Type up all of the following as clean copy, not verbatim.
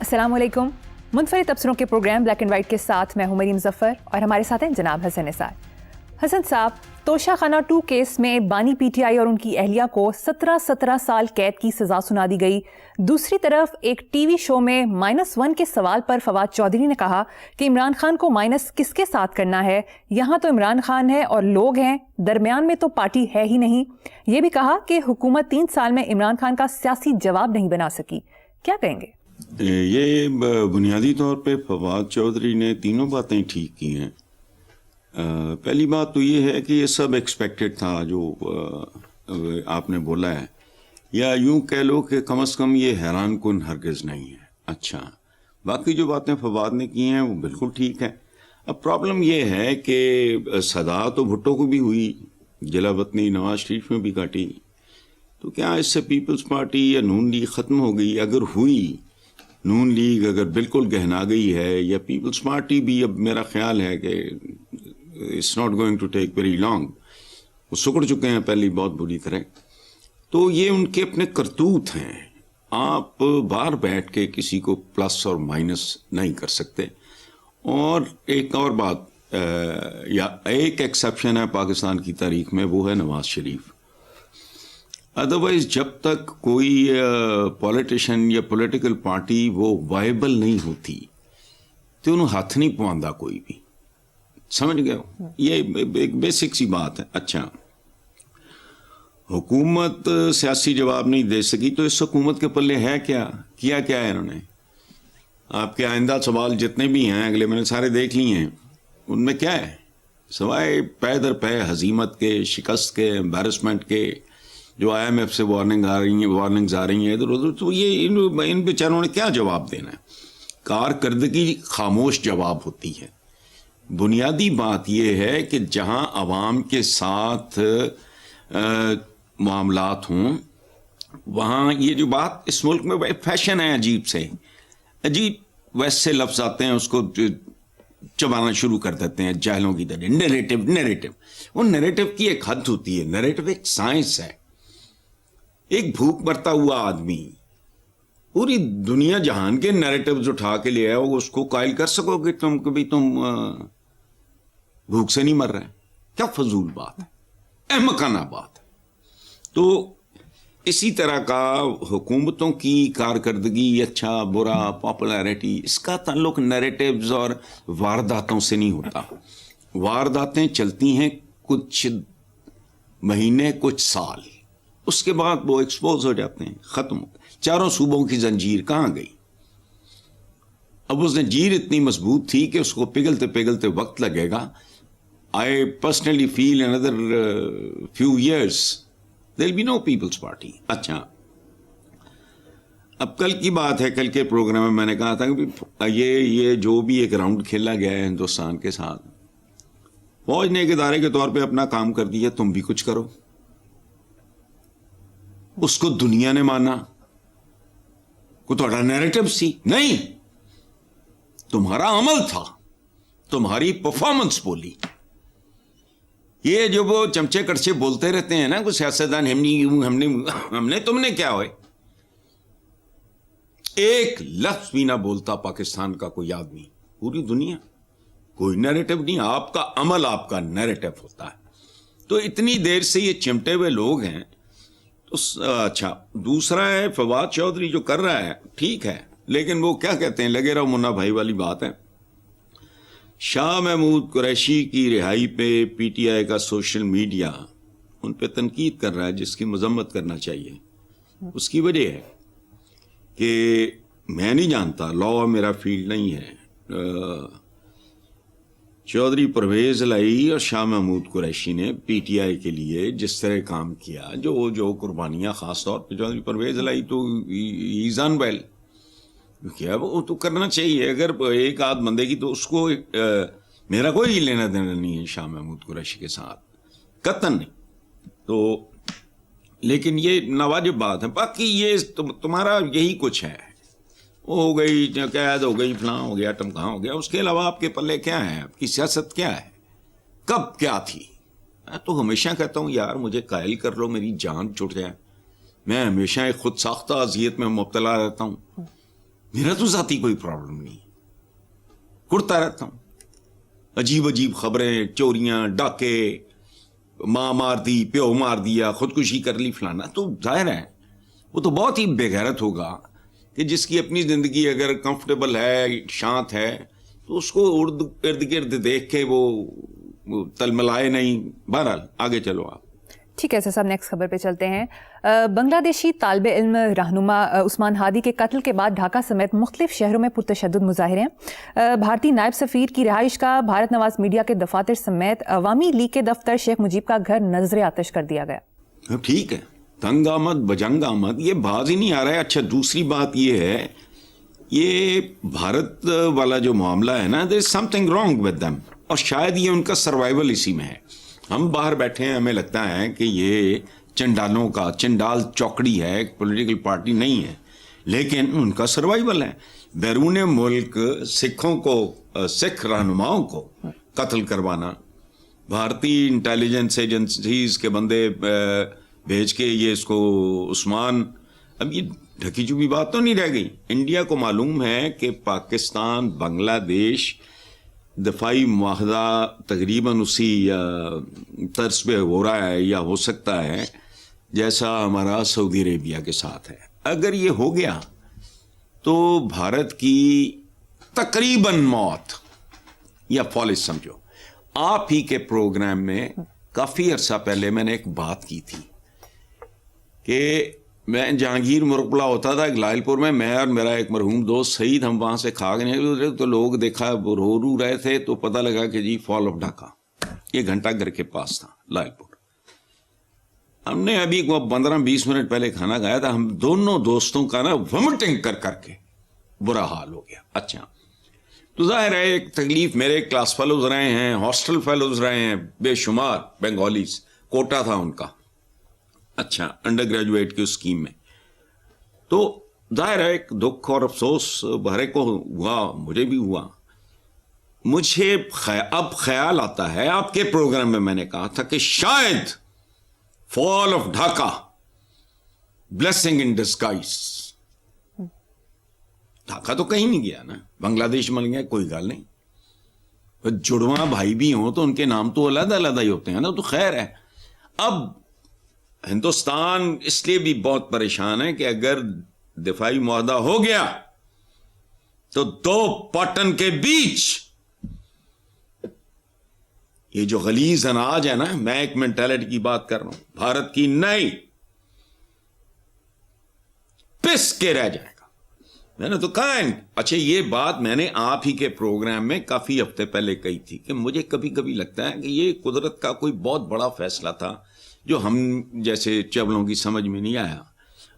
السلام علیکم. منفرد تبصروں کے پروگرام بلیک اینڈ وائٹ کے ساتھ میں ہوں مریم ظفر اور ہمارے ساتھ ہیں جناب حسن نثار. حسن صاحب، توشہ خانہ 2 کیس میں بانی پی ٹی آئی اور ان کی اہلیہ کو 17 سال قید کی سزا سنا دی گئی. دوسری طرف ایک ٹی وی شو میں -1 کے سوال پر فواد چودھری نے کہا کہ عمران خان کو مائنس کس کے ساتھ کرنا ہے، یہاں تو عمران خان ہے اور لوگ ہیں، درمیان میں تو پارٹی ہے ہی نہیں. یہ بھی کہا کہ حکومت 3 سال میں عمران خان کا سیاسی جواب نہیں بنا سکی. کیا کہیں گے؟ یہ بنیادی طور پہ فواد چودھری نے تینوں باتیں ٹھیک کی ہیں. پہلی بات تو یہ ہے کہ یہ سب ایکسپیکٹڈ تھا جو آپ نے بولا ہے، یا یوں کہہ لو کہ کم از کم یہ حیران کن ہرگز نہیں ہے. اچھا، باقی جو باتیں فواد نے کی ہیں وہ بالکل ٹھیک ہیں. اب پرابلم یہ ہے کہ صدا تو بھٹو کو بھی ہوئی، جلا وطنی نواز شریف میں بھی کاٹی، تو کیا اس سے پیپلز پارٹی یا نون لیگ ختم ہو گئی؟ اگر ہوئی، نون لیگ اگر بالکل گہنا گئی ہے، یا پیپلز پارٹی بھی، اب میرا خیال ہے کہ it's not going to take very long, وہ سکڑ چکے ہیں پہلے بہت بری طرح، تو یہ ان کے اپنے کرتوت ہیں. آپ باہر بیٹھ کے کسی کو پلس اور مائنس نہیں کر سکتے. اور ایک اور بات، یا ایک ایکسیپشن ہے پاکستان کی تاریخ میں، وہ ہے نواز شریف. ادروائز جب تک کوئی پولیٹیشن یا پولیٹیکل پارٹی وہ وائبل نہیں ہوتی تو انہوں ہاتھ نہیں پواندا کوئی بھی. سمجھ گئے ہو؟ یہ ایک بیسک سی بات ہے. اچھا، حکومت سیاسی جواب نہیں دے سکی تو اس حکومت کے پلے ہے کیا ہے انہوں نے؟ آپ کے آئندہ سوال جتنے بھی ہیں اگلے میں نے سارے دیکھ لیے ہیں، ان میں کیا ہے سوائے پے در پے ہزیمت کے، شکست کے، امبیرسمنٹ کے، جو آئی ایم ایف سے وارننگز آ رہی ہیں ادھر ادھر، تو یہ ان بیچاروں نے کیا جواب دینا ہے؟ کارکردگی خاموش جواب ہوتی ہے. بنیادی بات یہ ہے کہ جہاں عوام کے ساتھ معاملات ہوں، وہاں یہ جو بات اس ملک میں فیشن ہے، عجیب ویسے لفظ آتے ہیں، اس کو چبانا شروع کر دیتے ہیں جاہلوں کی طرح. نیریٹو. وہ نیریٹو کی ایک حد ہوتی ہے. نیریٹو ایک سائنس ہے. ایک بھوک مرتا ہوا آدمی پوری دنیا جہان کے نیریٹوز اٹھا کے لے آیا، اس کو قائل کر سکو کہ تم بھوک سے نہیں مر رہے؟ کیا فضول بات ہے، احمقانہ بات ہے. تو اسی طرح کا حکومتوں کی کارکردگی، اچھا برا، پاپولیرٹی، اس کا تعلق نیریٹوز اور وارداتوں سے نہیں ہوتا. وارداتیں چلتی ہیں کچھ مہینے، کچھ سال، اس کے بعد وہ ایکسپوز ہو جاتے ہیں، ختم. چاروں صوبوں کی زنجیر کہاں گئی؟ اب وہ زنجیر اتنی مضبوط تھی کہ اس کو پگھلتے وقت لگے گا. I personally feel another few years there'll be no People's Party. اچھا، اب کل کی بات ہے، کل کے پروگرام میں میں نے کہا تھا کہ یہ جو بھی ایک راؤنڈ کھیلا گیا ہے ہندوستان کے ساتھ، فوج نے ایک ادارے کے طور پہ اپنا کام کر دیا، تم بھی کچھ کرو. اس کو دنیا نے مانا، کوئی تھوڑا نیریٹو سی نہیں، تمہارا عمل تھا، تمہاری پرفارمنس بولی. یہ جو وہ چمچے کڑچے بولتے رہتے ہیں نا کوئی سیاستدان، ہم نے تم نے کیا ہوئے، ایک لفظ بھی نہ بولتا پاکستان کا کوئی آدمی. پوری دنیا کوئی نیریٹو نہیں، آپ کا عمل آپ کا نیریٹو ہوتا ہے. تو اتنی دیر سے یہ چمٹے ہوئے لوگ ہیں. اچھا، دوسرا ہے فواد چودھری جو کر رہا ہے ٹھیک ہے، لیکن وہ کیا کہتے ہیں، لگے رہو منا بھائی والی بات ہے. شاہ محمود قریشی کی رہائی پہ پی ٹی آئی کا سوشل میڈیا ان پہ تنقید کر رہا ہے، جس کی مذمت کرنا چاہیے. اس کی وجہ ہے کہ میں نہیں جانتا، لا میرا فیلڈ نہیں ہے. چودھری پرویز الہی اور شاہ محمود قریشی نے پی ٹی آئی کے لیے جس طرح کام کیا، جو قربانیاں، خاص طور پہ چودھری پرویز الہی تو ایز ان ویل کیا، وہ تو کرنا چاہیے. اگر ایک آدھ بندے کی، تو اس کو میرا کوئی لینا دینا نہیں ہے شاہ محمود قریشی کے ساتھ، قطعاً نہیں. تو لیکن یہ ناواجب بات ہے. باقی یہ تمہارا یہی کچھ ہے، وہ ہو گئی قید ہو گئی، فلاں ہو گیا، ٹمکاں ہو گیا. اس کے علاوہ آپ کے پلے کیا ہے؟ آپ کی سیاست کیا ہے؟ کب کیا تھی؟ میں تو ہمیشہ کہتا ہوں یار مجھے قائل کر لو، میری جان چھوٹ جائے. میں ہمیشہ ایک خود ساختہ اذیت میں مبتلا رہتا ہوں. میرا تو ذاتی کوئی پرابلم نہیں, کرتا رہتا ہوں. عجیب عجیب خبریں, چوریاں, ڈاکے, ماں مار دی, پیو مار دیا, خودکشی کر لی, فلانا. تو ظاہر ہے وہ تو بہت ہی بے غیرت ہوگا کہ جس کی اپنی زندگی اگر کمفرٹیبل ہے, شانت ہے, تو اس کو ارد گرد دیکھ کے وہ تلملائے نہیں. بہرحال آگے چلو آپ. ٹھیک ہے صاحب, نیکسٹ خبر پہ چلتے ہیں. بنگلہ دیشی طالب علم رہنما عثمان ہادی کے قتل کے بعد ڈھاکہ سمیت مختلف شہروں میں پرتشدد مظاہرے ہیں. بھارتی نائب سفیر کی رہائش کا بھارت نواز میڈیا کے دفاتر سمیت عوامی لیگ کے دفتر شیخ مجیب کا گھر نذر آتش کر دیا گیا. ٹھیک ہے, تنگ آمد بجنگ آمد یہ باز ہی نہیں آ رہا ہے. اچھا دوسری بات یہ ہے, یہ بھارت والا جو معاملہ ہے نا, there is something wrong with them, اور شاید یہ ان کا سروائیول اسی میں ہے. ہم باہر بیٹھے ہیں, ہمیں لگتا ہے کہ یہ چنڈالوں کا چنڈال چوکڑی ہے, ایک پولیٹیکل پارٹی نہیں ہے, لیکن ان کا سروائیول ہے. بیرون ملک سکھوں کو, سکھ رہنماؤں کو قتل کروانا, بھارتی انٹیلیجنس ایجنسیز کے بندے بھیج کے یہ اس کو عثمان, اب یہ ڈھکی چپی بات تو نہیں رہ گئی. انڈیا کو معلوم ہے کہ پاکستان بنگلہ دیش دفاعی معاہدہ تقریباً اسی طرز پہ ہو رہا ہے یا ہو سکتا ہے جیسا ہمارا سعودی عربیہ کے ساتھ ہے. اگر یہ ہو گیا تو بھارت کی تقریباً موت یا فالج سمجھو. آپ ہی کے پروگرام میں کافی عرصہ پہلے میں نے ایک بات کی تھی کہ میں جہانگیر مرغلا ہوتا تھا گلائل پور میں اور میرا ایک مرحوم دوست سعید, ہم وہاں سے کھا کے نکلے تو لوگ دیکھا رو رہے تھے, تو پتہ لگا کہ جی فال آف ڈھاکہ, یہ گھنٹہ گھر کے پاس تھا لائل پور. ہم نے ابھی 15-20 منٹ پہلے کھانا کھایا تھا, ہم دونوں دوستوں کا نا ومٹنگ کر کے برا حال ہو گیا. اچھا تو ظاہر ہے ایک تکلیف, میرے کلاس فیلوز رہے ہیں, ہاسٹل فیلوز رہے ہیں بے شمار, بنگالیز, کوٹا تھا ان کا, اچھا انڈر گریجویٹ کی اسکیم میں. تو ظاہر ہے ایک دکھ اور افسوس بھرے کو ہوا, مجھے بھی ہوا. مجھے اب خیال آتا ہے, آپ کے پروگرام میں نے کہا تھا کہ شاید fall of Dhaka blessing in disguise. Dhaka تو کہیں نہیں گیا نا, بنگلہ دیش مل گیا, کوئی گل نہیں. جڑواں بھائی بھی ہوں تو ان کے نام تو علیحدہ علیحدہ ہی ہوتے ہیں نا, تو خیر ہے. اب ہندوستان اس لیے بھی بہت پریشان ہے کہ اگر دفاعی معاہدہ ہو گیا تو دو پاٹن کے بیچ یہ جو غلیظ اناج ہے نا, میں ایک مینٹالٹی کی بات کر رہا ہوں, بھارت کی نئی پس کے رہ جائے گا. میں نے تو کہا ہے. اچھا یہ بات میں نے آپ ہی کے پروگرام میں کافی ہفتے پہلے کہی تھی کہ مجھے کبھی کبھی لگتا ہے کہ یہ قدرت کا کوئی بہت بڑا فیصلہ تھا جو ہم جیسے چبلوں کی سمجھ میں نہیں آیا.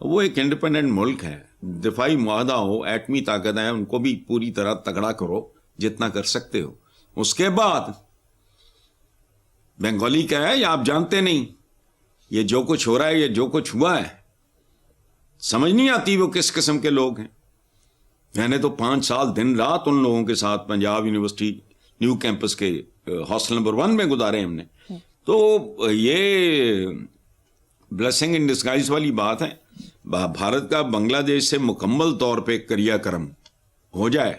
وہ ایک انڈیپینڈنٹ ملک ہے, دفاعی معاہدہ ہو, ایٹمی طاقت ہے, ان کو بھی پوری طرح تگڑا کرو جتنا کر سکتے ہو. اس کے بعد بنگالی کا ہے یا آپ جانتے نہیں, یہ جو کچھ ہو رہا ہے, یہ جو کچھ ہوا ہے, سمجھ نہیں آتی وہ کس قسم کے لوگ ہیں. میں نے تو 5 سال دن رات ان لوگوں کے ساتھ پنجاب یونیورسٹی نیو کیمپس کے ہاسٹل نمبر 1 میں گزارے ہم نے. تو یہ بلیسنگ ان ڈسگائز والی بات ہے. بھارت کا بنگلہ دیش سے مکمل طور پہ کریا کرم ہو جائے,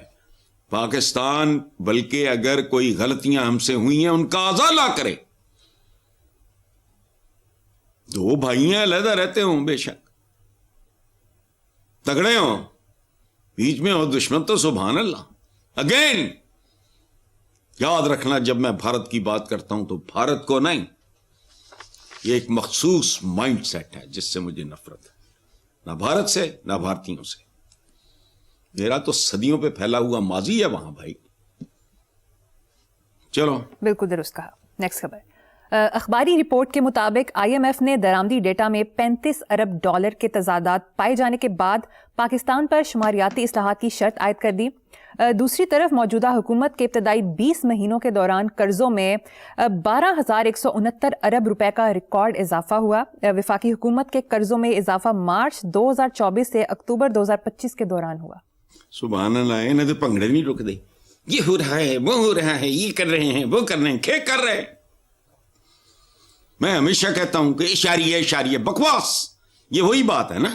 پاکستان بلکہ اگر کوئی غلطیاں ہم سے ہوئی ہیں ان کا ازالہ کرے. دو بھائی ہیں, علیحدہ رہتے ہوں, بے شک تگڑے ہوں, بیچ میں ہو دشمن تو سبحان اللہ. اگین یاد رکھنا, جب میں بھارت کی بات کرتا ہوں تو بھارت کو نہیں, یہ ایک مخصوص مائنڈ سیٹ ہے جس سے مجھے نفرت ہے, نہ بھارت سے نہ بھارتیوں سے. میرا تو صدیوں پہ پھیلا ہوا ماضی ہے وہاں بھائی. چلو بالکل درست کہا. نیکسٹ خبر. اخباری رپورٹ کے مطابق آئی ایم ایف نے درآمدی ڈیٹا میں $35 ارب کے تضادات پائے جانے کے بعد پاکستان پر شماریاتی اصلاحات کی شرط عائد کر دی. دوسری طرف موجودہ حکومت کے ابتدائی 20 مہینوں کے دوران قرضوں میں 12,169 ارب روپے کا ریکارڈ اضافہ ہوا. وفاقی حکومت کے قرضوں میں اضافہ مارچ 2024 سے اکتوبر 2025 کے دوران ہوا. سبحان اللہ, انہیں تو پنگڑے نہیں رک دے. یہ ہو رہا ہے, وہ ہو رہا ہے, یہ کر رہے ہیں, وہ کر رہے ہیں, کھے کر رہے ہیں. میں ہمیشہ کہتا ہوں کہ اشاریہ بکواس. یہ وہی بات ہے نا,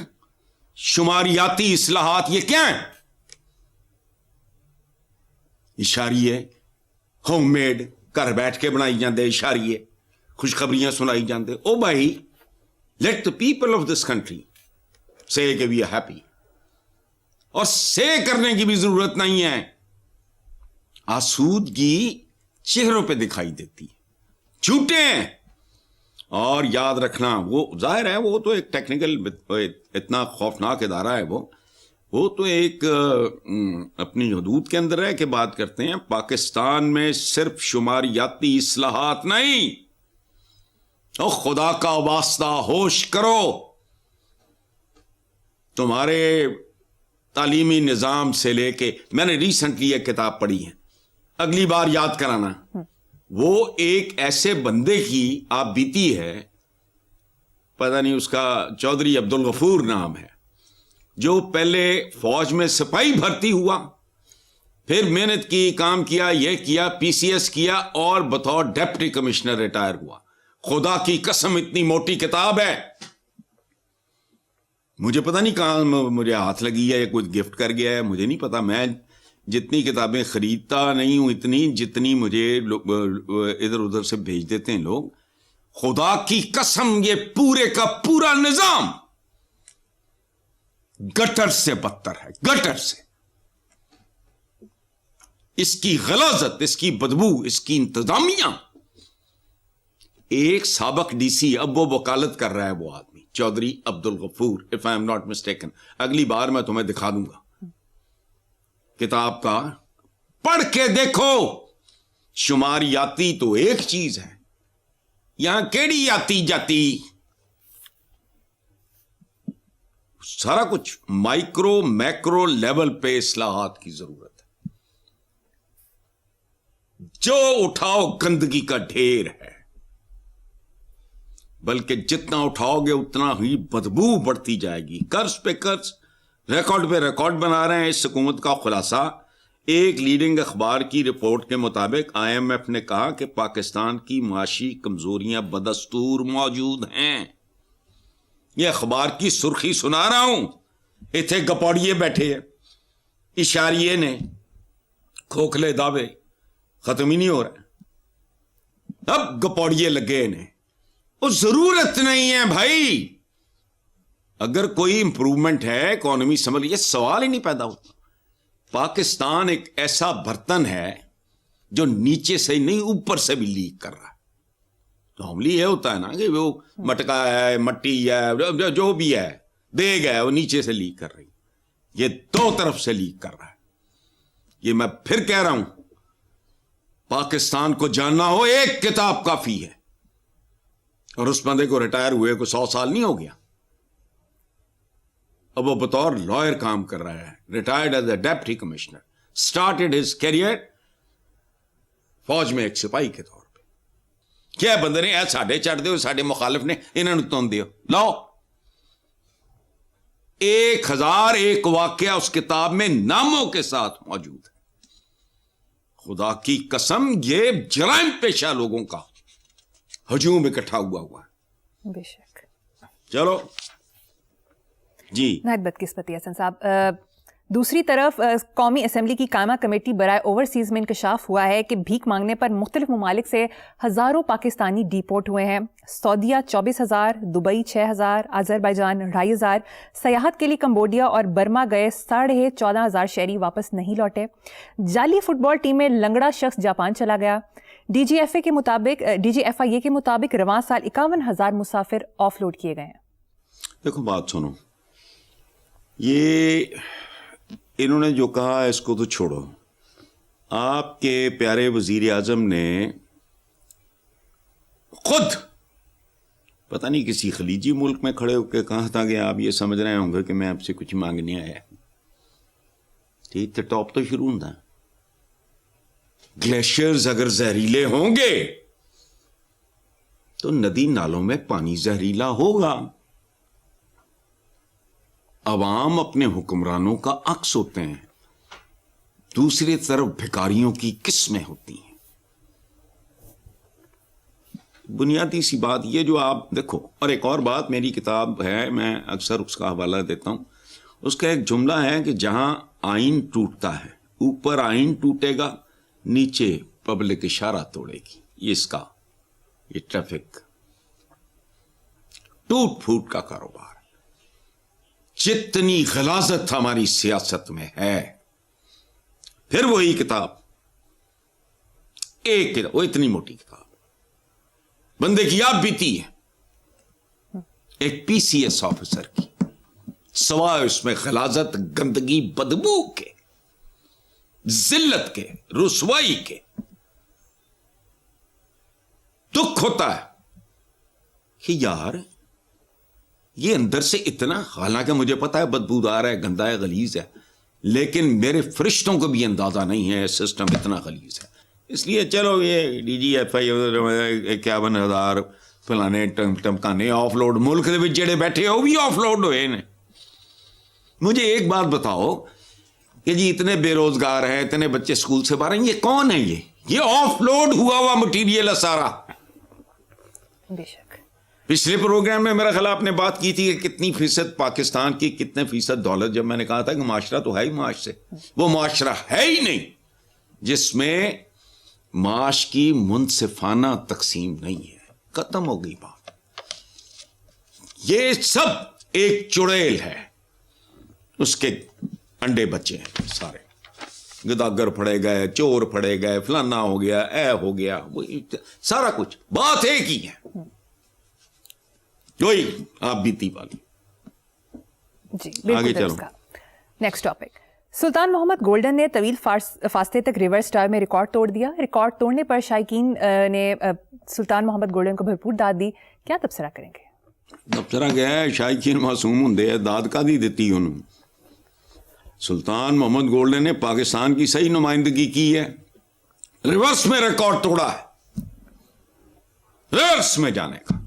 شماریاتی اصلاحات یہ کیا ہیں؟ इशारिये होम मेड घर बैठ के बनाई जाते इशारिये खुशखबरियां सुनाई जाते ओ भाई let the people of this country से कि वी आर हैप्पी और से करने की भी जरूरत नहीं है आसूदगी चेहरों पे दिखाई देती है झूठे हैं और याद रखना वो जाहिर है वो तो एक टेक्निकल इतना खौफनाक इदारा है वो तो एक अपनी हदूद के अंदर है कि बात करते हैं पाकिस्तान में सिर्फ शुमारियाती इस्लाहात नहीं और खुदा का वास्ता होश करो तुम्हारे तालीमी निज़ाम से लेके मैंने रिसेंटली एक किताब पढ़ी है अगली बार याद कराना वो एक ऐसे बंदे की आप बीती है पता नहीं उसका चौधरी अब्दुल गफूर नाम है जो पहले फौज में सिपाही भर्ती हुआ फिर मेहनत की काम किया ये किया पीसीएस किया और बतौर डिप्टी कमिश्नर रिटायर हुआ खुदा की कसम इतनी मोटी किताब है मुझे पता नहीं कहां मुझे हाथ लगी है या कोई गिफ्ट कर गया है मुझे नहीं पता मैं जितनी किताबें खरीदता नहीं हूं इतनी जितनी मुझे इधर उधर से भेज देते हैं लोग खुदा की कसम ये पूरे का पूरा निजाम गटर से बदतर है गटर से इसकी गलाजत इसकी बदबू इसकी इंतजामिया एक साबक डीसी अब वो वकालत कर रहा है वो आदमी Chaudhry Abdul Ghafoor if I am not mistaken अगली बार मैं तुम्हें दिखा दूंगा किताब का पढ़ के देखो शुमारियाती तो एक चीज है यहां केड़ी आती जाती सारा कुछ माइक्रो मैक्रो लेवल पे इस्लाहात की जरूरत है जो उठाओ गंदगी का ढेर है बल्कि जितना उठाओगे उतना ही बदबू बढ़ती जाएगी कर्ज पे कर्ज रिकॉर्ड पे रिकॉर्ड बना रहे हैं इस हुकूमत का खुलासा एक लीडिंग अखबार की रिपोर्ट के मुताबिक IMF ने कहा कि पाकिस्तान की माशी कमजोरियां बदस्तूर मौजूद हैं ये अखबार की सुर्खी सुना रहा हूं इथे गपौड़िए बैठे हैं इशारिये ने खोखले दावे खत्म ही नहीं हो रहा अब गपौड़िए लगे ने वो जरूरत नहीं है भाई अगर कोई इंप्रूवमेंट है इकोनॉमी समझ ये सवाल ही नहीं पैदा होता पाकिस्तान एक ऐसा बर्तन है जो नीचे से नहीं ऊपर से भी लीक कर रहा है नॉर्मली ये होता है ना कि वो मटका है मट्टी है जो भी है देग है वो नीचे से लीक कर रही ये दो तरफ से लीक कर रहा है ये मैं फिर कह रहा हूं पाकिस्तान को जानना हो एक किताब काफी है और उस बंदे को रिटायर हुए को 100 साल नहीं हो गया अब वो बतौर लॉयर काम कर रहा है retired as a deputy commissioner started his career फौज में एक सिपाही के तौर पे क्या बंदे ने ऐ साढ़े चढ़ दो साढ़े मुखालिफ ने इन्होंने तुम दियो लो 1001 वाकया उस किताब में नामों के साथ मौजूद है खुदा की कसम ये जराइम पेशा लोगों का हजूम इकट्ठा हुआ है बेशक चलो जी नहायत बदकिस्मती हसन साहब दूसरी तरफ कौमी असम्बली की कायमा कमेटी बराए ओवरसीज़ में इंकशाफ हुआ है कि भीख मांगने पर मुख्तलिफ ममालिक से हज़ारों पाकिस्तानी डिपोर्ट हुए हैं सऊदीया 24,000 दुबई 6,000 अजरबैजान 2,500 सयाहत के लिए कंबोडिया और बर्मा गए 14,500 शहरी वापस नहीं लौटे जाली फुटबॉल टीम में लंगड़ा शख्स जापान चला गया DGFA के मुताबिक DGFIA के मुताबिक रवां साल 51,000 मुसाफिर ऑफलोड किए गए हैं देखो बात सुनो ये इन्होंने जो कहा इसको तो छोड़ो आपके प्यारे वजीर आजम ने खुद पता नहीं किसी खलीजी मुल्क में खड़े होकर कहा था कि आप ये समझ रहे होंगे कि मैं आपसे कुछ मांगने आया ठीक तो टॉप तो शुरू होता ग्लेशियर्स अगर जहरीले होंगे तो नदी नालों में पानी जहरीला होगा अवाम अपने हुक्मरानों का अक्स होते हैं दूसरी तरफ भिखारियों की किस्में होती हैं बुनियादी सी बात ये जो आप देखो और एक और बात मेरी किताब है मैं अक्सर उसका हवाला देता हूं उसका एक जुमला है कि जहां आइन टूटता है ऊपर आइन टूटेगा नीचे पब्लिक इशारा तोड़ेगी। ये इसका ये ट्रैफिक टूट फूट का कारोबार। जितनी गलाजत हमारी सियासत में है, फिर वही किताब, एक किताब, वो इतनी मोटी किताब, बंदे की आप बीती है एक पीसीएस ऑफिसर की, सवाए उसमें गलाजत, गंदगी, बदबू के, जिल्लत के, रुसवाई के। दुख होता है कि यार ये अंदर से इतना, हालांकि मुझे पता है बदबूदार है, गंदा है, गलीज है, लेकिन मेरे फरिश्तों को भी अंदाजा नहीं है सिस्टम इतना गलीज है। इसलिए चलो ये DGFI 51,000 फलाने टमकाने ऑफलोड, मुल्क के जेड़े बैठे हो भी ऑफलोड हुए ने। मुझे एक बात बताओ कि जी इतने बेरोजगार हैं, इतने बच्चे स्कूल से बाहर हैं, ये कौन है? ये ऑफलोड हुआ हुआ मटीरियल है सारा। बेशक पिछले प्रोग्राम में मेरा ख्याल आपने बात की थी कि कितनी फीसद पाकिस्तान की, कितने फीसद दौलत, जब मैंने कहा था कि माशरा तो है ही माश से, वो माशरा है ही नहीं जिसमें माश की मुनसिफाना तकसीम नहीं है। खत्म हो गई बात। ये सब एक चुड़ैल है, उसके अंडे बच्चे हैं सारे, गदागर फड़े गए, चोर फड़े गए, फलाना हो गया, ऐ हो गया, वो सारा कुछ बात एक ही है, वही आप बीती वाली। जी बिल्कुल चलो। Next topic. Sultan Mohammad golden ने तवील फासले तक रिवर्स टाइम में रिकॉर्ड तोड़ दिया। रिकॉर्ड तोड़ने पर शायकीन ने सुल्तान मोहम्मद गोल्डन को भरपूर दाद दी। क्या तबसरा करेंगे? तबसरा क्या है, शायकीन मासूम होंगे, दाद का दी देती उन्होंने। सुल्तान मोहम्मद गोल्डन ने पाकिस्तान की सही नुमाइंदगी की है, रिवर्स में रिकॉर्ड तोड़ा है, रिवर्स में जाने का।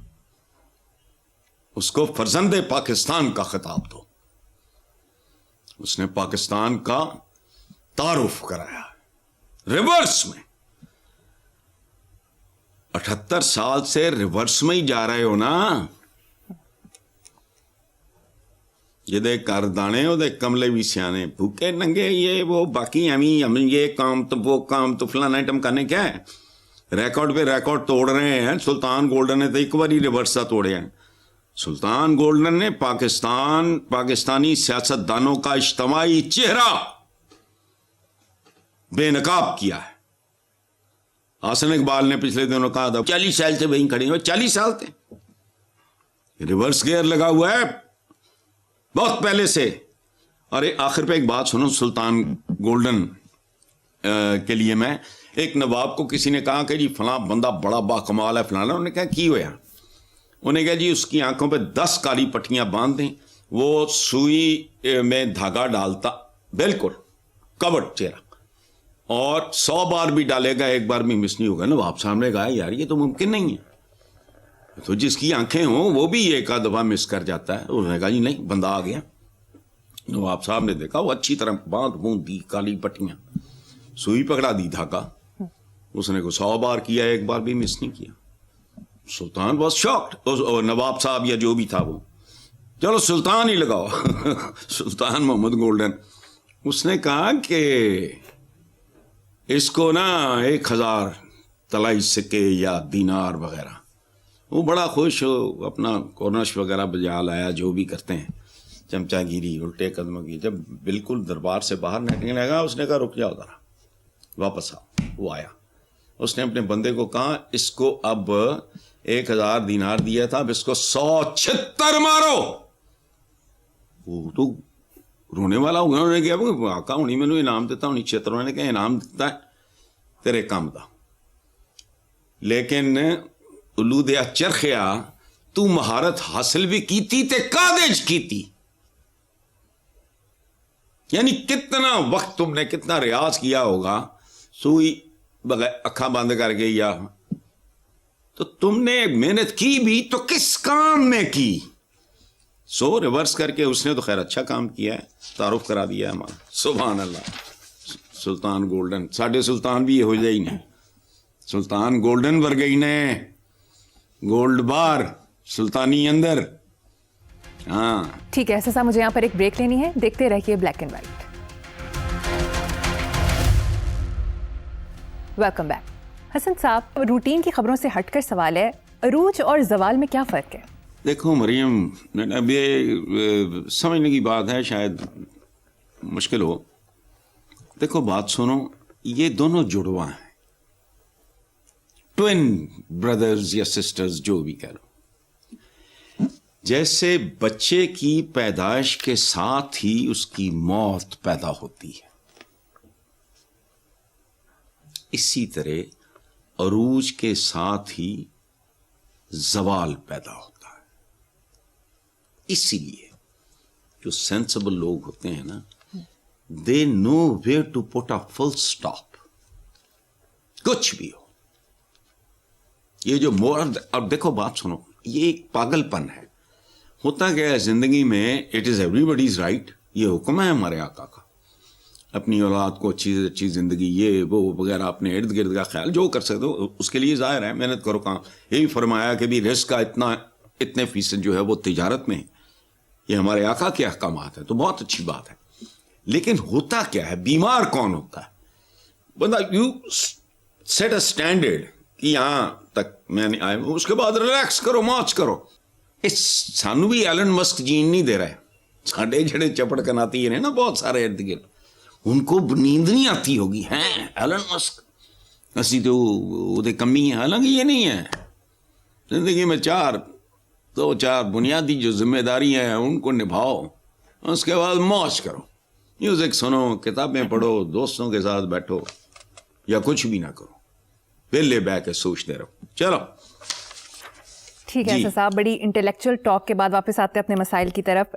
उसको फर्जंदे पाकिस्तान का खिताब दो। उसने पाकिस्तान का तारुफ कराया रिवर्स में। 78 साल से रिवर्स में ही जा रहे हो ना। ये देख कर दाने हो, देख कमले भी सियाने, भूखे नंगे, ये वो बाकी हम ये काम तो वो काम तो फलाना टमकाने क्या है। रिकॉर्ड पे रिकॉर्ड तोड़ रहे हैं। सुल्तान गोल्डन ने तो एक बार ही रिवर्स तोड़े हैं। सुल्तान गोल्डन ने पाकिस्तानी सियासतदानों का इज्तिमाई चेहरा बेनकाब किया है। हसन इकबाल ने पिछले दिनों कहा था 40 साल से वहीं खड़े हैं। 40 साल थे, रिवर्स गियर लगा हुआ है बहुत पहले से। अरे आखिर पे एक बात सुनो, सुल्तान गोल्डन के लिए मैं, एक नवाब को किसी ने कहा कि जी फलां बंदा बड़ा बाकमाल है फलाना। उन्होंने कहा की होया? उन्हें कहा जी उसकी आंखों पे 10 काली पट्टियां बांध दें, वो सुई में धागा डालता, बिल्कुल कवर्ड चेहरा, और 100 बार भी डालेगा एक बार भी मिस नहीं होगा। नवाब साहब ने कहा यार ये तो मुमकिन नहीं है, तो जिसकी आंखें हों वो भी एक आध दफा मिस कर जाता है। उन्होंने कहा जी नहीं, बंदा आ गया। नवाब साहब ने देखा, वो अच्छी तरह बांध बूंद दी काली पट्टियां, सुई पकड़ा दी धागा, उसने को 100 बार किया, एक बार भी मिस नहीं किया। सुल्तान बहुत शॉक्ड, और नवाब साहब या जो भी था वो, चलो सुल्तान ही लगाओ सुल्तान मोहम्मद गोल्डन। उसने कहा कि इसको ना 1000 तलाई सिक्के या दीनार वगैरह। वो बड़ा खुश हो, अपना कोरनश वगैरह बजा लाया, जो भी करते हैं चमचागिरी उल्टे कदमों की। जब बिल्कुल दरबार से बाहर निकलने लगा, उसने कहा रुक जाओ जरा, वापस आओ। वो आया, उसने अपने बंदे को कहा इसको अब 1000 दीनार दिया था, अब इसको 176 मारो। वो तो रोने वाला हो गया। उन्होंने कहा आका हुणी मैनू इनाम दिता, हुणी छेतर। उन्होंने कहा इनाम दिता है तेरे काम दा, लेकिन उल्लू दिया चरखिया तू महारत हासिल भी की थी ते कादेज की थी। यानी कितना वक्त तुमने, कितना रियाज किया होगा, सुई बगैर अखा बंद करके, या तो तुमने मेहनत की भी तो किस काम में की। सो रिवर्स करके उसने तो खैर अच्छा काम किया है, तारुफ करा दिया हमारा। सुभान अल्लाह। सुल्तान गोल्डन, साढ़े सुल्तान भी हो जाए ने, सुल्तान गोल्डन वर्गे ही ने, गोल्ड बार सुल्तानी अंदर। हाँ ठीक है, ऐसा मुझे यहाँ पर एक ब्रेक लेनी है। देखते रहिए black and white. Welcome back. Hasan साहब, रूटीन की खबरों से हटकर सवाल है, अरूज और जवाल में क्या फ़र्क है? देखो मरियम, अब ये समझने की बात है, शायद मुश्किल हो। देखो बात सुनो, ये दोनों जुड़वा हैं, ट्विन ब्रदर्स या सिस्टर्स, जो भी कह लो। जैसे बच्चे की पैदाइश के साथ ही उसकी मौत पैदा होती है, इसी तरह अरूज के साथ ही जवाल पैदा होता है। इसीलिए जो सेंसिबल लोग होते हैं ना, they know where to put a full stop. कुछ भी हो, ये जो अब देखो बात सुनो, ये एक पागलपन है। होता क्या है जिंदगी में, इट इज एवरीबॉडीज राइट, ये हुक्म है हमारे आका का, अपनी औलाद को अच्छी से अच्छी जिंदगी, ये वो वगैरह, अपने इर्द गिर्द का ख्याल जो कर सकते हो उसके लिए जाहिर है मेहनत करो। काम ये भी फरमाया कि भी रिस्क का इतने फीसद जो है वो तिजारत में, ये हमारे आका के अहकामात है, तो बहुत अच्छी बात है। लेकिन होता क्या है, बीमार कौन होता है? बंदा यू सेट अ स्टैंडर्ड कि यहां तक मैंने आए, उसके बाद रिलैक्स करो, मौज करो। इस सानू भी एलन मस्क जीन नहीं दे रहा है। साढ़े जड़े चपड़ कनाती है ना बहुत सारे इर्द गिर्द, उनको नींद नहीं आती होगी, हैं एलन मस्क असी तो वो कमी है। हालांकि ये नहीं है, जिंदगी में दो चार बुनियादी जो जिम्मेदारी हैं उनको निभाओ, उसके बाद मौज करो, म्यूजिक सुनो, किताबें पढ़ो, दोस्तों के साथ बैठो, या कुछ भी ना करो, वेले बैठ के सोचते रहो। चलो ठीक है हसन साहब, बड़ी इंटेलेक्चुअल टॉक के बाद वापस आते हैं अपने मसाइल की तरफ।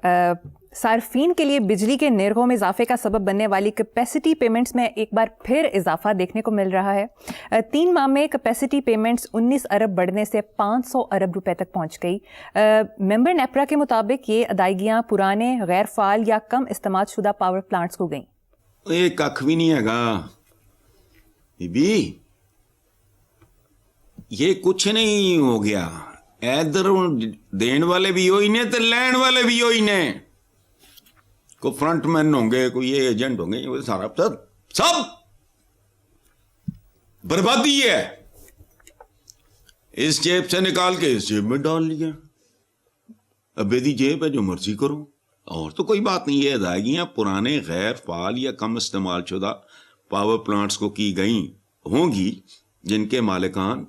सार्फिन के लिए बिजली के निर्खों में इजाफे का सबब बनने वाली कैपेसिटी पेमेंट्स में एक बार फिर इजाफा देखने को मिल रहा है। 3 माह में कैपेसिटी पेमेंट्स 19 अरब बढ़ने से 500 अरब रुपए तक पहुंच गई। मेंबर नेपरा के मुताबिक ये अदायगियां पुराने गैर फाल या कम इस्तेमाल शुदा पावर प्लांट्स को गई। ये कख भी नहीं हैगा बीबी, ये कुछ नहीं हो गया। इधर देने वाले भी वही ने, तो लैंड वाले भी वही ने। कोई फ्रंटमैन होंगे, कोई ये एजेंट होंगे, ये सारा सब बर्बादी है। इस जेब से निकाल के इस जेब में डाल लिया, अब यदि जेब है जो मर्जी करो, और तो कोई बात नहीं। ये अदायगियां पुराने गैर फाल या कम इस्तेमाल शुदा पावर प्लांट्स को की गई होंगी, जिनके मालिकान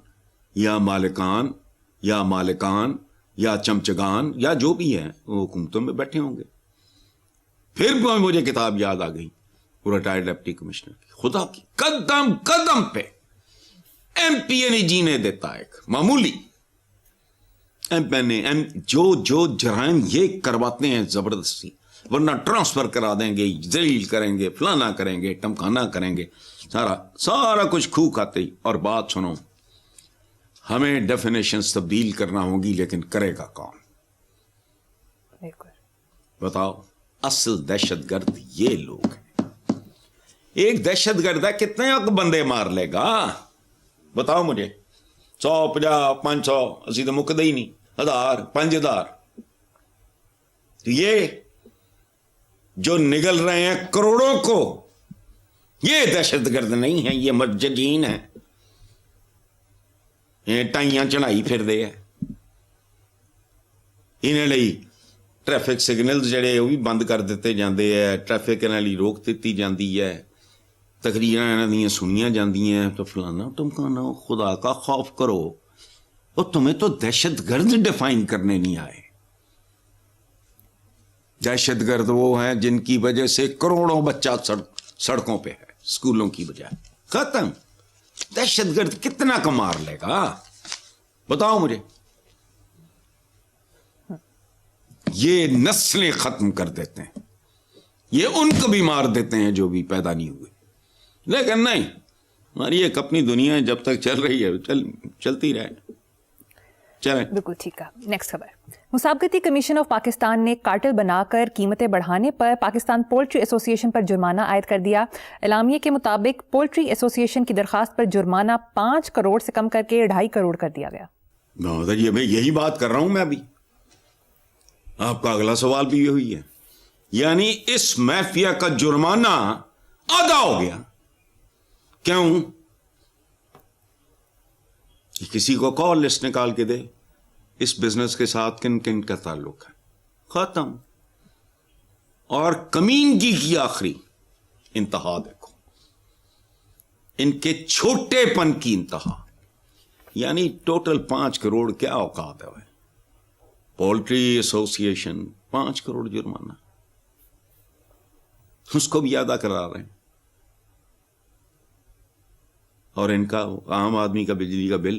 या चमचगान या जो भी है वो हुकूमतों में बैठे होंगे। फिर मुझे किताब याद आ गई रिटायर्ड डिप्टी कमिश्नर की, खुदा की कदम कदम पे एमपीए नहीं जीने देता। एक मामूली जो जराइम ये करवाते हैं जबरदस्ती, वरना ट्रांसफर करा देंगे, जलील करेंगे, फलाना करेंगे, टमकाना करेंगे, सारा कुछ खू खाते ही। और बात सुनो, हमें डेफिनेशंस तब्दील करना होगी, लेकिन करेगा कौन? बताओ, असल दहशतगर्द ये लोग हैं। एक दहशतगर्द है, कितने बंदे मार लेगा बताओ मुझे? 100, 50, 500, असी तो मुकदे ही नहीं, 1000, 5000। तो ये जो निगल रहे हैं करोड़ों को, ये दहशतगर्द नहीं है, ये मर्जगीन है, ये टाइयां चढ़ाई फिरदे है। इन्हें ਲਈ ट्रैफिक सिग्नल्स ਜਿਹੜੇ ਉਹ ਵੀ ਬੰਦ ਕਰ ਦਿੱਤੇ ਜਾਂਦੇ ਹੈ, ट्रैफिक ਇਹਨਾਂ ਲਈ रोक ਦਿੱਤੀ ਜਾਂਦੀ है, तकरीरें ਇਹਨਾਂ ਦੀਆਂ सुनिया ਜਾਂਦੀਆਂ, तो फलाना टमकाना। खुदा का खौफ करो, और तुम्हें तो दहशतगर्द डिफाइन करने नहीं आए। दहशतगर्द वो हैं जिनकी वजह से करोड़ों बच्चा सड़कों पे है, स्कूलों की बजाय। खत्म। दहशतगर्द कितना का मार लेगा बताओ मुझे? ये नस्लें खत्म कर देते हैं, ये उनको भी मार देते हैं जो भी पैदा नहीं हुए। लेकिन नहीं, हमारी एक अपनी दुनिया है, जब तक चल रही है चलती रहे। चलें। बिल्कुल ठीक है। नेक्स्ट खबर, मुसाबकती कमीशन ऑफ पाकिस्तान ने कार्टेल बनाकर कीमतें बढ़ाने पर पाकिस्तान पोल्ट्री एसोसिएशन पर जुर्माना आयद कर दिया। एलामिये के मुताबिक पोल्ट्री एसोसिएशन की दरखास्त पर जुर्माना 5 करोड़ से कम करके 2.5 करोड़ कर दिया गया। ये मैं यही बात कर रहा हूं। मैं अभी आपका अगला सवाल भी यही है, यानी इस माफिया का जुर्माना आधा हो गया। क्यों? کہ کسی کو کال لسٹ نکال کے دے اس بزنس کے ساتھ کن کن کا تعلق ہے, ختم. اور کمینگی کی آخری انتہا دیکھو, ان کے چھوٹے پن کی انتہا. یعنی ٹوٹل 5 کروڑ کیا اوقات ہے. پولٹری ایسوسی ایشن 5 کروڑ جرمانہ, اس کو بھی ادا کرا رہے ہیں. اور ان کا عام آدمی کا بجلی کا بل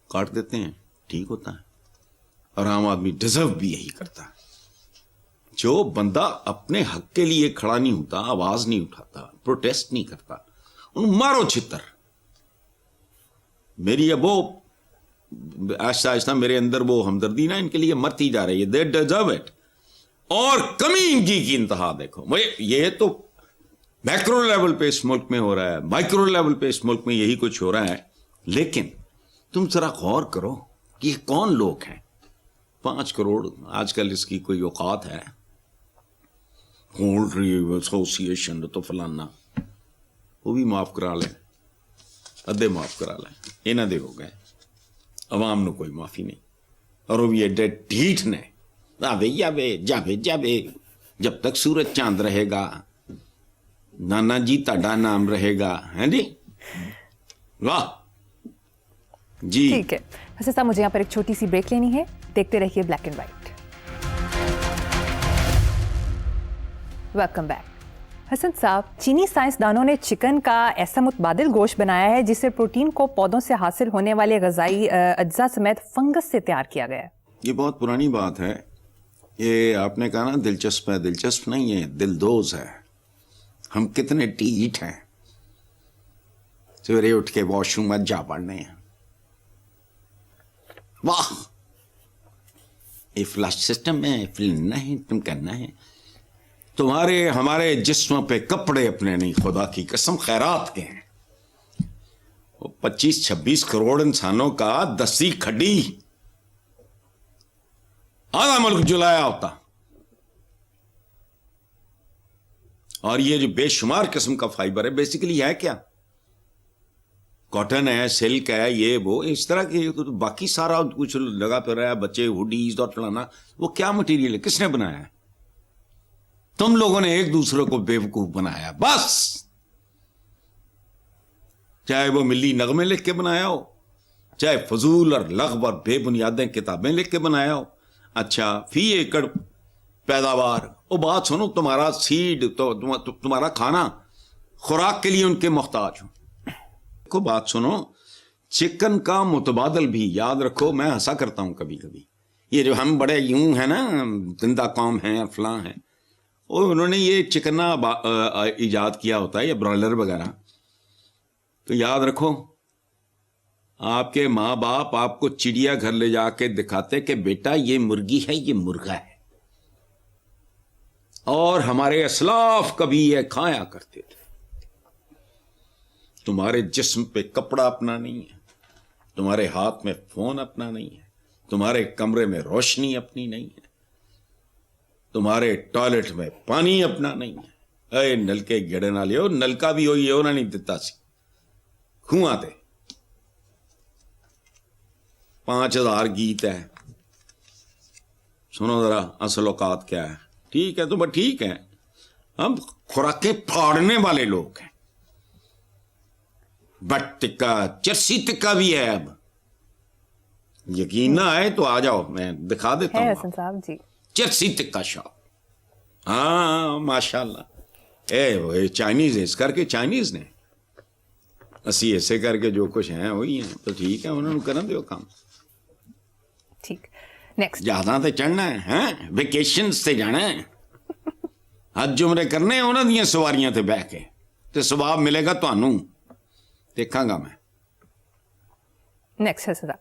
کاٹ دیتے ہیں, ٹھیک ہوتا ہے. اور عام آدمی ڈیزرو بھی یہی کرتا ہے. جو بندہ اپنے حق کے لیے کھڑا نہیں ہوتا, آواز نہیں اٹھاتا, پروٹیسٹ نہیں کرتا, ان مارو چھتر. میری اب وہ آہستہ آہستہ میرے اندر وہ ہمدردی نا ان کے لیے مرتی جا رہی ہے. They deserve it. اور کمینگی کی انتہا دیکھو. یہ تو میکرو لیول پہ اس ملک میں ہو رہا ہے, مائکرو لیول پہ اس ملک میں یہی کچھ ہو رہا ہے. لیکن تم ذرا غور کرو کہ یہ کون لوگ ہیں. 5 کروڑ آج کل اس کی کوئی اوقات ہے. پولٹری ایسوسی ایشن تو فلانا, وہ بھی معاف کرا لیں, ادھے معاف کرا لیں, انہاں دے ہو گئے. عوام نو کوئی معافی نہیں. اور وہ بھی ایڈے ڈھیٹ نے, آوے جاوے جب تک سورج چاند رہے گا نانا جی تاڈا نام رہے گا. ہیں جی, واہ جی. ٹھیک ہے حسن صاحب, مجھے یہاں پر ایک چھوٹی سی بریک لینی ہے. دیکھتے رہیے black and white. Welcome back. Hasan sahab, چینی سائنسدانوں نے چکن کا ایسا متبادل گوشت بنایا ہے جس سے پروٹین کو پودوں سے حاصل ہونے والے غذائی اجزاء سمیت فنگس سے تیار کیا گیا ہے. یہ بہت پرانی بات ہے. یہ آپ نے کہا نا دلچسپ ہے, دلچسپ نہیں ہے, دلدوز ہے. ہم کتنے ٹیٹ ہیں, سویرے اٹھ کے واش روم میں جا پڑنے ہیں. واہ, یہ فلش سسٹم ہے, فلنا ہے, تم کرنا ہے. تمہارے ہمارے جسم پہ کپڑے اپنے نہیں, خدا کی قسم خیرات کے ہیں. 25-26 کروڑ انسانوں کا 10 کھڈی آدھا ملک جلایا ہوتا. اور یہ جو بے شمار قسم کا فائبر ہے بیسیکلی ہے کیا؟ کاٹن ہے, سلک ہے, یہ وہ اس طرح کے. باقی سارا کچھ لگا پھر رہا ہے, بچے ہوڈیز اور فلانا. وہ کیا مٹیریل ہے, کس نے بنایا ہے؟ تم لوگوں نے ایک دوسرے کو بیوقوف بنایا بس. چاہے وہ ملی نغمے لکھ کے بنایا ہو, چاہے فضول اور لغو اور بے بنیادیں کتابیں لکھ کے بنایا ہو. اچھا, فی ایکڑ پیداوار. وہ بات سنو, تمہارا سیڈ تو تمہارا کھانا خوراک کے لیے ان کے محتاج ہوں. کو بات سنو, چکن کا متبادل بھی یاد رکھو. میں ہنسا کرتا ہوں کبھی کبھی, یہ جو ہم بڑے یوں ہیں نا, زندہ قوم ہیں اور فلاں ہیں, انہوں نے یہ چکنا ایجاد کیا ہوتا ہے, یہ برائلر وغیرہ. تو یاد رکھو, آپ کے ماں باپ آپ کو چڑیا گھر لے جا کے دکھاتے کہ بیٹا یہ مرغی ہے, یہ مرغا ہے. اور ہمارے اسلاف کبھی یہ کھایا کرتے تھے. تمہارے جسم پہ کپڑا اپنا نہیں ہے, تمہارے ہاتھ میں فون اپنا نہیں ہے, تمہارے کمرے میں روشنی اپنی نہیں ہے, تمہارے ٹوائلٹ میں پانی اپنا نہیں ہے. اے نلکے گڑے نہ لیو, نلکا بھی ہوئی ہے نہیں دیتا سی, کنواں تے 5000 گیت ہے. سنو ذرا اصل اوقات کیا ہے. ٹھیک ہے تو بس ٹھیک ہے, ہم خوراکیں پھاڑنے والے لوگ ہیں. بٹ ٹکا, چرسی ٹکا بھی ہے. اب یقین نہ آئے تو آ جاؤ, میں دکھا دیتا ہوں. حسن صاحب جی, چرسی ٹکا شاپ. ہاں ماشاء اللہ. اے چائنیز اس کر کے چائنیز نے اسی ایسے کر کے جو کچھ ہیں وہی ہیں. تو ٹھیک ہے, انہوں نے کرن دیو کام. ٹھیک. نیکسٹ. جہاں تے چڑھنا ہے, ویکیشن سے جانا ہے, حج عمرے کرنے انہوں دیا سواریاں تے بہ کے, تے ثواب ملے گا تانوں. دیکھاں گا میں. نیکسٹ حسن صاحب,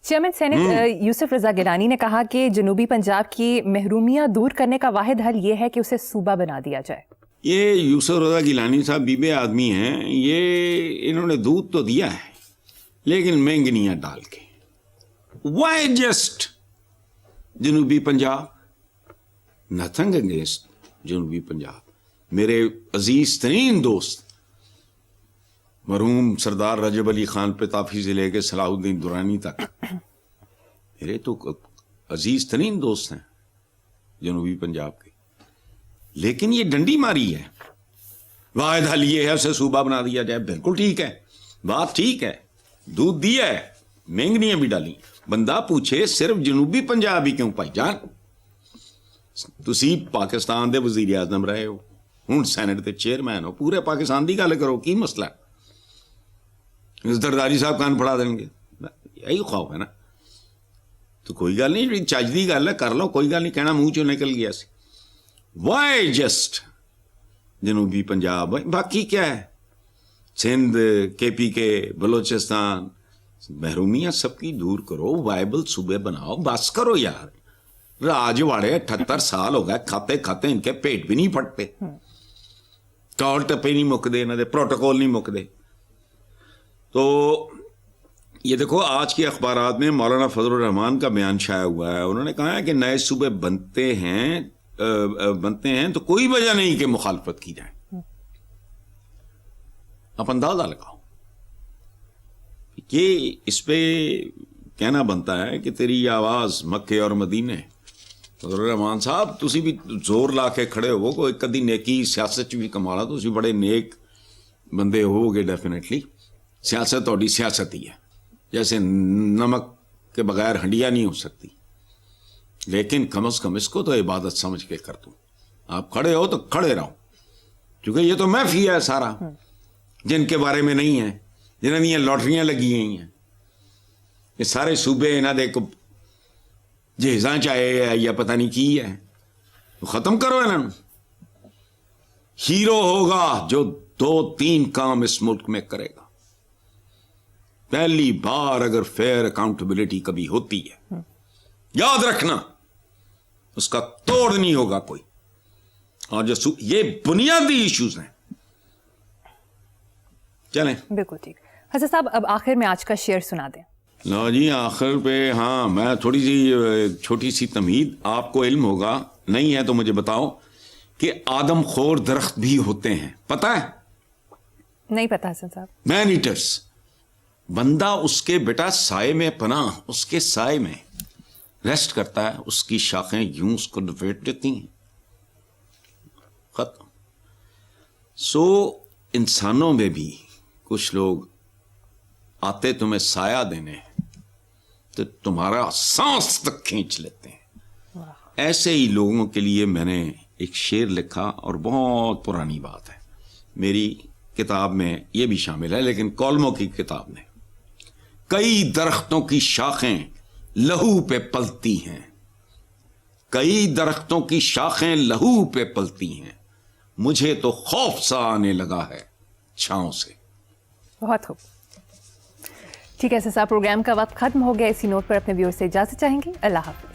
چیئرمین سینٹ یوسف رضا گیلانی نے کہا کہ جنوبی پنجاب کی محرومیاں دور کرنے کا واحد حل یہ ہے کہ اسے صوبہ بنا دیا جائے. یہ یوسف رضا گیلانی صاحب بیبے آدمی ہیں. یہ انہوں نے دودھ تو دیا ہے لیکن مہنگنیاں ڈال کے. وائی جسٹ جنوبی پنجاب, نتھنگ اگینسٹ جنوبی پنجاب. میرے عزیز ترین دوست मरहूम सरदार रजब अली खान पिताफी से लेके सलाहुद्दीन दुरानी तक मेरे तो अजीज तरीन दोस्त हैं जनूबी पंजाब के, लेकिन ये डंडी मारी है, वाहिद हल ये है उसे सूबा बना दिया जाए। बिल्कुल ठीक है, बात ठीक है, दूध दिया है, मेंगनियां भी डाली। बंदा पूछे सिर्फ जनूबी पंजाब ही क्यों भाईजान? तुसी पाकिस्तान दे वजीर आजम रहे हो, हुण सैनेट दे चेयरमैन हो, पूरे पाकिस्तान दी गल करो, की मसला है? जरदारी साहब कान फड़ा देंगे, यही खौफ है ना। तो कोई गल नहीं, चज दी गल है, कर लो, कोई गल नहीं, कहना मुंह चो निकल गया सी। वाई जस्ट जनूबी पंजाब, बाकी क्या है, सिंध, KPK, बलोचिस्तान, महरूमियां सबकी दूर करो, वायबल सूबे बनाओ, बस करो यार। राजवाड़े 78 साल हो गए, खाते खाते इनके पेट भी नहीं फटते, टॉल टप्पे नहीं मुकदे, इन्होंने प्रोटोकॉल नहीं मुकदे। तो ये देखो आज के अखबारात में मौलाना फजलुर रहमान का बयान छाया हुआ है। उन्होंने कहा है कि नए सूबे बनते हैं तो कोई वजह नहीं कि मुखालफत की जाए। आप अंदाजा लगाओ, ये इस पे कहना बनता है कि तेरी आवाज मक्के और मदीने। फजलुर रहमान साहब तुसी भी जोर ला के खड़े हो, कोई कदी नेकी सियासत भी कमाला, तुसी बड़े नेक बंदे होगे डेफिनेटली। सियासत थोड़ी सियासत ही है, जैसे नमक के बगैर हंडिया नहीं हो सकती, लेकिन कम से कम इसको तो इबादत समझ के कर दो। आप खड़े हो तो खड़े रहो, क्योंकि ये तो माफिया है सारा, जिनके बारे में नहीं है, जिन्हों दी लॉटरियां लगी हुई हैं, ये सारे सूबे इन्हों दे जहेजा चाहे है या पता नहीं की है, तो खत्म करो इन्हों। हीरो होगा जो 2-3 काम इस मुल्क में करेगा। पहली बार अगर फेयर अकाउंटेबिलिटी कभी होती है, याद रखना उसका तोड़ नहीं होगा कोई। और जो ये बुनियादी इश्यूज हैं, चलें। बिल्कुल ठीक। हसन साहब अब आखिर में आज का शेर सुना दें। लो जी आखिर पे, हाँ मैं थोड़ी सी छोटी सी तमहीद, आपको इल्म होगा, नहीं है तो मुझे बताओ कि आदमखोर दरख्त भी होते हैं, पता है? नहीं पता हसन साहब। Man eaters. बंदा उसके बेटा साए में पनाह, उसके साए में रेस्ट करता है, उसकी शाखें यूं उसको लपेट देती हैं, खत्म। सो इंसानों में भी कुछ लोग आते तुम्हें साया देने तो तुम्हारा सांस तक खींच लेते हैं। ऐसे ही लोगों के लिए मैंने एक शेर लिखा, और बहुत पुरानी बात है, मेरी किताब में ये भी शामिल है, लेकिन कॉलमों की किताब में। कई दरख्तों की शाखें लहू पे पलती हैं, कई दरख्तों की शाखें लहू पे पलती हैं, मुझे तो खौफ सा आने लगा है छांव से। बहुत खूब। ठीक है हसन साहब, प्रोग्राम का वक्त खत्म हो गया। इसी नोट पर अपने व्यूअर्स से इजाजत चाहेंगे। अल्लाह हाफ़िज़।